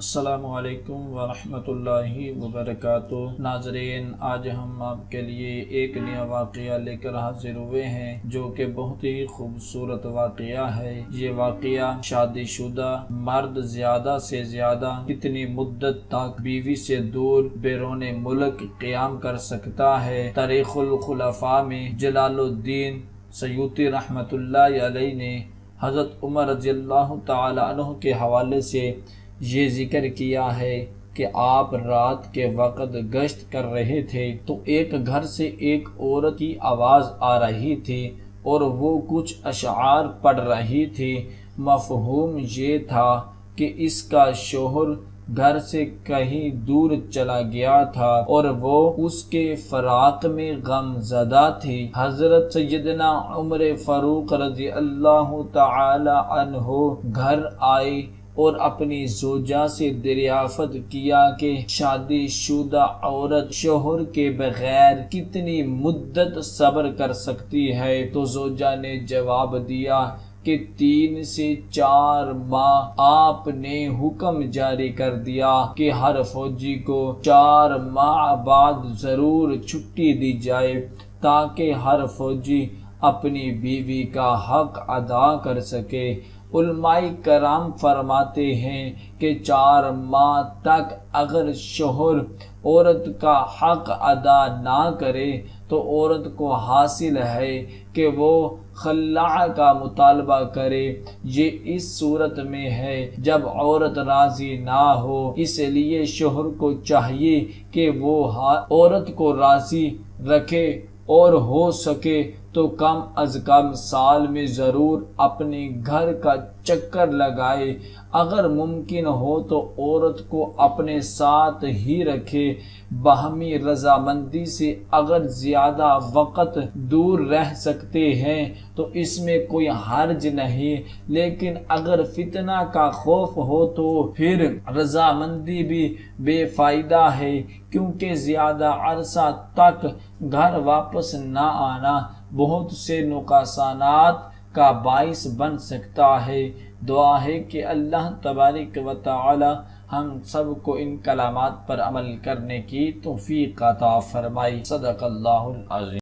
السلام علیکم ورحمۃ اللہ وبرکاتہ۔ ناظرین، آج ہم آپ کے لیے ایک نیا واقعہ لے کر حاضر ہوئے ہیں جو کہ بہت ہی خوبصورت واقعہ ہے۔ یہ واقعہ شادی شدہ مرد زیادہ سے زیادہ کتنی مدت تک بیوی سے دور بیرون ملک قیام کر سکتا ہے۔ تاریخ الخلفاء میں جلال الدین سیوطی رحمۃ اللہ علیہ نے حضرت عمر رضی اللہ تعالی عنہ کے حوالے سے یہ ذکر کیا ہے کہ آپ رات کے وقت گشت کر رہے تھے تو ایک گھر سے ایک عورت کی آواز آ رہی تھی اور وہ کچھ اشعار پڑھ رہی تھی۔ مفہوم یہ تھا کہ اس کا شوہر گھر سے کہیں دور چلا گیا تھا اور وہ اس کے فراق میں غم زدہ تھی۔ حضرت سیدنا عمر فاروق رضی اللہ تعالی عنہ گھر آئے اور اپنی زوجہ سے دریافت کیا کہ شادی شدہ عورت شوہر کے بغیر کتنی مدت صبر کر سکتی ہے، تو زوجہ نے جواب دیا کہ 3 سے 4 ماہ۔ آپ نے حکم جاری کر دیا کہ ہر فوجی کو 4 ماہ بعد ضرور چھٹی دی جائے تاکہ ہر فوجی اپنی بیوی کا حق ادا کر سکے۔ علماء کرام فرماتے ہیں کہ 4 ماہ تک اگر شوہر عورت کا حق ادا نہ کرے تو عورت کو حاصل ہے کہ وہ خلع کا مطالبہ کرے۔ یہ اس صورت میں ہے جب عورت راضی نہ ہو، اس لیے شوہر کو چاہیے کہ وہ عورت کو راضی رکھے اور ہو سکے تو کم از کم سال میں ضرور اپنے گھر کا چکر لگائے۔ اگر ممکن ہو تو عورت کو اپنے ساتھ ہی رکھے۔ باہمی رضامندی سے اگر زیادہ وقت دور رہ سکتے ہیں تو اس میں کوئی حرج نہیں، لیکن اگر فتنہ کا خوف ہو تو پھر رضامندی بھی بے فائدہ ہے، کیونکہ زیادہ عرصہ تک گھر واپس نہ آنا بہت سے نقصانات کا باعث بن سکتا ہے۔ دعا ہے کہ اللہ تبارک و تعالی ہم سب کو ان کلمات پر عمل کرنے کی توفیق عطا فرمائے۔ صدق اللہ العظیم۔